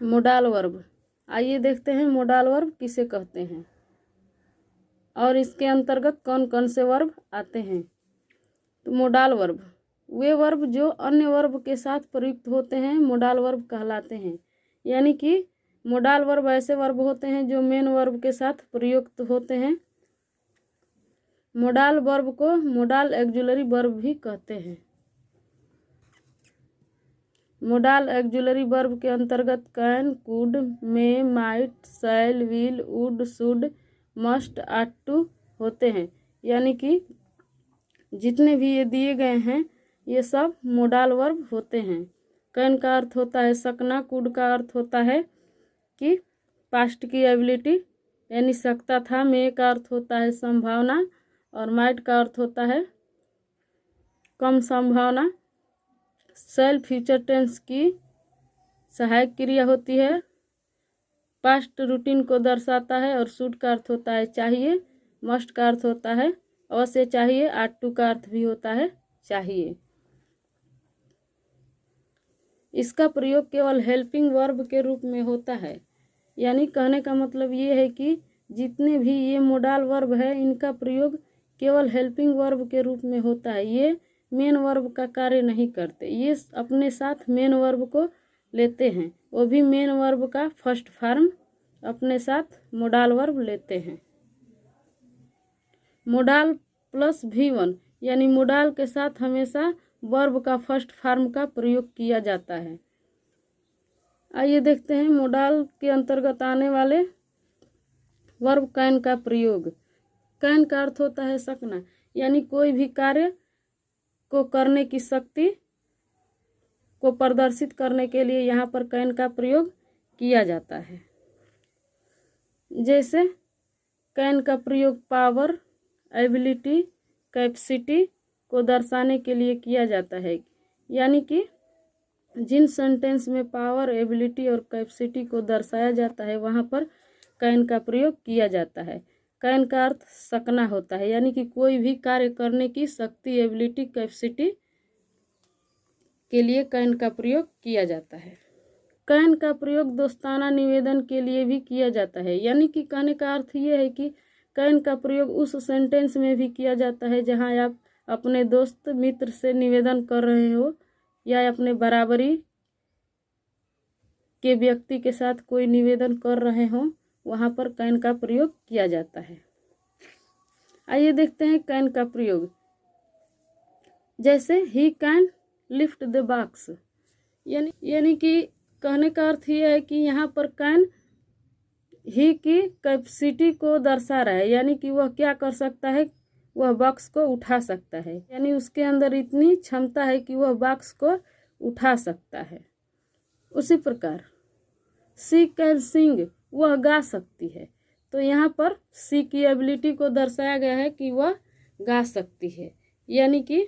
Modal verb. आइए देखते हैं मोडाल वर्ब किसे कहते हैं और इसके अंतर्गत कौन कौन से वर्ब आते हैं। तो मोडाल वर्ब वे वर्ब जो अन्य वर्ब के साथ प्रयुक्त होते हैं मोडाल वर्ब कहलाते हैं। यानी कि मोडाल वर्ब ऐसे वर्ब होते हैं जो मेन वर्ब के साथ प्रयुक्त होते हैं। मोडाल वर्ब को मोडाल ऑक्सिलरी वर्ब भी कहते हैं। मोडाल ऑक्सिलरी वर्ब के अंतर्गत can, could, may, might, shall, will, would, should, must, ought to होते हैं। यानी कि जितने भी ये दिए गए हैं ये सब मोडाल वर्ब होते हैं। कैन का अर्थ होता है सकना, कुड का अर्थ होता है कि पास्ट की एबिलिटी यानी सकता था, मे का अर्थ होता है संभावना और माइट का अर्थ होता है कम संभावना। शैल फ्यूचर टेंस की सहायक क्रिया होती है, पास्ट रूटीन को दर्शाता है और शुड का अर्थ होता है चाहिए, मस्ट का अर्थ होता है अवश्य चाहिए, ऑट टू का अर्थ भी होता है चाहिए। इसका प्रयोग केवल हेल्पिंग वर्ब के रूप में होता है। यानी कहने का मतलब ये है कि जितने भी ये मोडाल वर्ब है इनका प्रयोग केवल हेल्पिंग वर्ब के रूप में होता है। ये मेन वर्ब का कार्य नहीं करते, ये अपने साथ मेन वर्ब को लेते हैं, वो भी मेन वर्ब का फर्स्ट फॉर्म अपने साथ मोडाल वर्ब लेते हैं। मोडाल प्लस V1 यानी मोडाल के साथ हमेशा वर्ब का फर्स्ट फॉर्म का प्रयोग किया जाता है। आइए देखते हैं मोडाल के अंतर्गत आने वाले वर्ब कैन का प्रयोग। कैन का अर्थ होता है सकना, यानी कोई भी कार्य को करने की शक्ति को प्रदर्शित करने के लिए यहाँ पर कैन का प्रयोग किया जाता है। जैसे कैन का प्रयोग पावर, एबिलिटी, कैपेसिटी को दर्शाने के लिए किया जाता है। यानी कि जिन सेंटेंस में पावर, एबिलिटी और कैपेसिटी को दर्शाया जाता है वहाँ पर कैन का प्रयोग किया जाता है। कैन का अर्थ सकना होता है, यानी कि कोई भी कार्य करने की शक्ति, एबिलिटी, कैपेसिटी के लिए कैन का प्रयोग किया जाता है। कैन का प्रयोग दोस्ताना निवेदन के लिए भी किया जाता है। यानी कि कहने का अर्थ ये है कि कैन का प्रयोग उस सेंटेंस में भी किया जाता है जहाँ आप अपने दोस्त मित्र से निवेदन कर रहे हो या अपने बराबरी के व्यक्ति के साथ कोई निवेदन कर रहे हो, वहाँ पर कैन का प्रयोग किया जाता है। आइए देखते हैं कैन का प्रयोग। जैसे he can lift the box, यानी कि कहने का अर्थ यह है कि यहाँ पर कैन ही की कैपेसिटी को दर्शा रहा है, यानी कि वह क्या कर सकता है, वह बॉक्स को उठा सकता है, यानी उसके अंदर इतनी क्षमता है कि वह बॉक्स को उठा सकता है। उसी प्रकार सी कैन सिंग, वह गा सकती है, तो यहाँ पर सी की एबिलिटी को दर्शाया गया है कि वह गा सकती है, यानी कि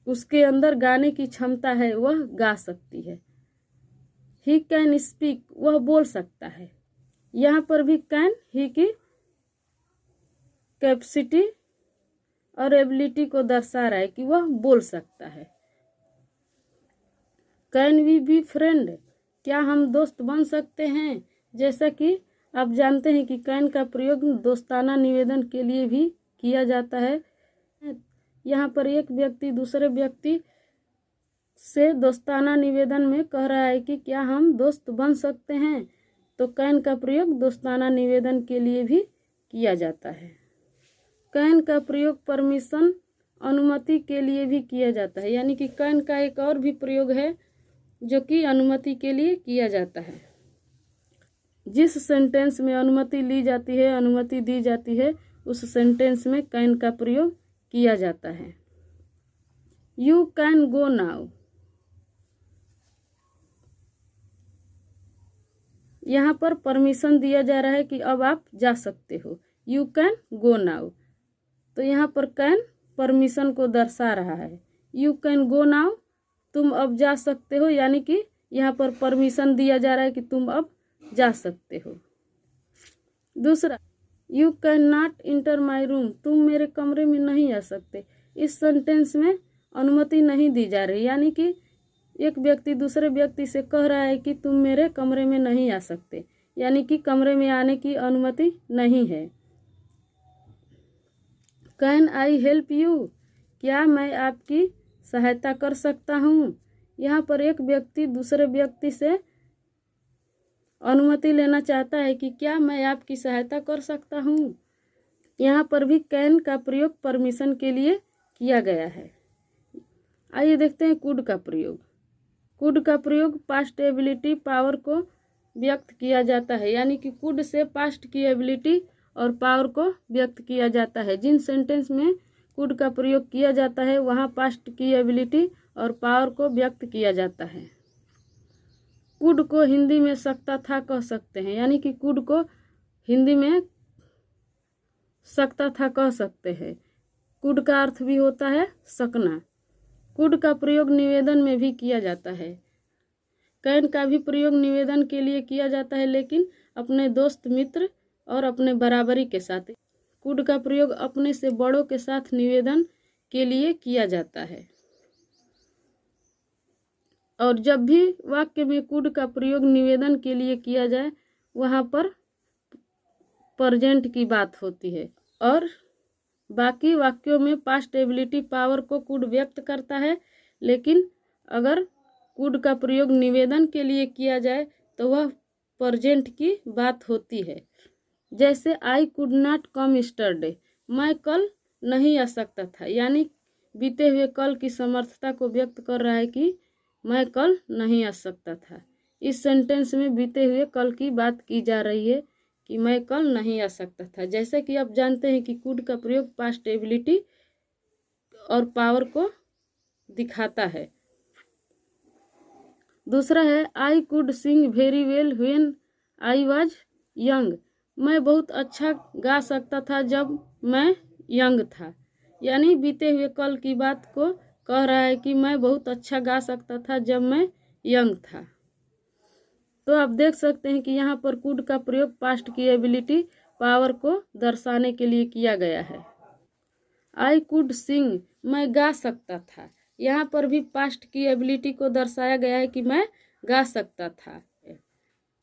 उसके अंदर गाने की क्षमता है, वह गा सकती है। ही कैन स्पीक, वह बोल सकता है, यहाँ पर भी कैन ही की कैपेसिटी और एबिलिटी को दर्शा रहा है कि वह बोल सकता है। कैन वी बी फ्रेंड, क्या हम दोस्त बन सकते हैं। जैसा कि आप जानते हैं कि कैन का प्रयोग दोस्ताना निवेदन के लिए भी किया जाता है। यहाँ पर एक व्यक्ति दूसरे व्यक्ति से दोस्ताना निवेदन में कह रहा है कि क्या हम दोस्त बन सकते हैं, तो कैन का प्रयोग दोस्ताना निवेदन के लिए भी किया जाता है। कैन का प्रयोग परमिशन, अनुमति के लिए भी किया जाता है। यानी कि कैन का एक और भी प्रयोग है जो कि अनुमति के लिए किया जाता है। जिस सेंटेंस में अनुमति ली जाती है, अनुमति दी जाती है, उस सेंटेंस में कैन का प्रयोग किया जाता है। यू कैन गो नाउ, यहाँ पर परमिशन दिया जा रहा है कि अब आप जा सकते हो। यू कैन गो नाउ, तो यहाँ पर कैन परमिशन को दर्शा रहा है। यू कैन गो नाउ, तुम अब जा सकते हो, यानी कि यहाँ पर परमिशन दिया जा रहा है कि तुम अब जा सकते हो। दूसरा, you can not inter my room, तुम मेरे कमरे में नहीं आ सकते। इस सेंटेंस में अनुमति नहीं दी जा रही, यानी कि एक व्यक्ति दूसरे व्यक्ति से कह रहा है कि तुम मेरे कमरे में नहीं आ सकते, यानी कि कमरे में आने की अनुमति नहीं है। कैन आई हेल्प यू, क्या मैं आपकी सहायता कर सकता हूँ। यहाँ पर एक व्यक्ति दूसरे व्यक्ति से अनुमति लेना चाहता है कि क्या मैं आपकी सहायता कर सकता हूँ। यहाँ पर भी कैन का प्रयोग परमिशन के लिए किया गया है। आइए देखते हैं कुड का प्रयोग। कुड का प्रयोग पास्ट एबिलिटी पावर को व्यक्त किया जाता है, यानी कि कुड से पास्ट की एबिलिटी और पावर को व्यक्त किया जाता है। जिन सेंटेंस में कुड का प्रयोग किया जाता है वहाँ पास्ट की एबिलिटी और पावर को व्यक्त किया जाता है। कुड को हिंदी में सकता था कह सकते हैं, यानी कि कुड को हिंदी में सकता था कह सकते हैं। कुड का अर्थ भी होता है सकना। कुड का प्रयोग निवेदन में भी किया जाता है। कैन का भी प्रयोग निवेदन के लिए किया जाता है, लेकिन अपने दोस्त मित्र और अपने बराबरी के साथ। कुड का प्रयोग अपने से बड़ों के साथ निवेदन के लिए किया जाता है। और जब भी वाक्य में कुड का प्रयोग निवेदन के लिए किया जाए वहाँ पर प्रेजेंट की बात होती है, और बाकी वाक्यों में पास्ट एबिलिटी पावर को कुड व्यक्त करता है। लेकिन अगर कुड का प्रयोग निवेदन के लिए किया जाए तो वह प्रेजेंट की बात होती है। जैसे I could not come yesterday, मैं कल नहीं आ सकता था, यानी बीते हुए कल की समर्थता को व्यक्त कर रहा है कि मैं कल नहीं आ सकता था। इस सेंटेंस में बीते हुए कल की बात की जा रही है कि मैं कल नहीं आ सकता था। जैसे कि आप जानते हैं कि कुड का प्रयोग पास्ट एबिलिटी और पावर को दिखाता है। दूसरा है I could sing very well when I was young, मैं बहुत अच्छा गा सकता था जब मैं यंग था, यानी बीते हुए कल की बात को कह रहा है कि मैं बहुत अच्छा गा सकता था जब मैं यंग था। तो आप देख सकते हैं कि यहाँ पर कुड का प्रयोग पास्ट की एबिलिटी पावर को दर्शाने के लिए किया गया है। आई कुड सिंग, मैं गा सकता था, यहाँ पर भी पास्ट की एबिलिटी को दर्शाया गया है कि मैं गा सकता था।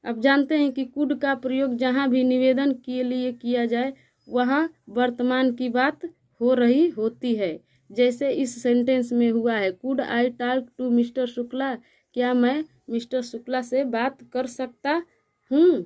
अब जानते हैं कि कुड का प्रयोग जहाँ भी निवेदन के लिए किया जाए वहाँ वर्तमान की बात हो रही होती है। जैसे इस सेंटेंस में हुआ है, could I talk to mister Shukla, क्या मैं मिस्टर शुक्ला से बात कर सकता हूँ।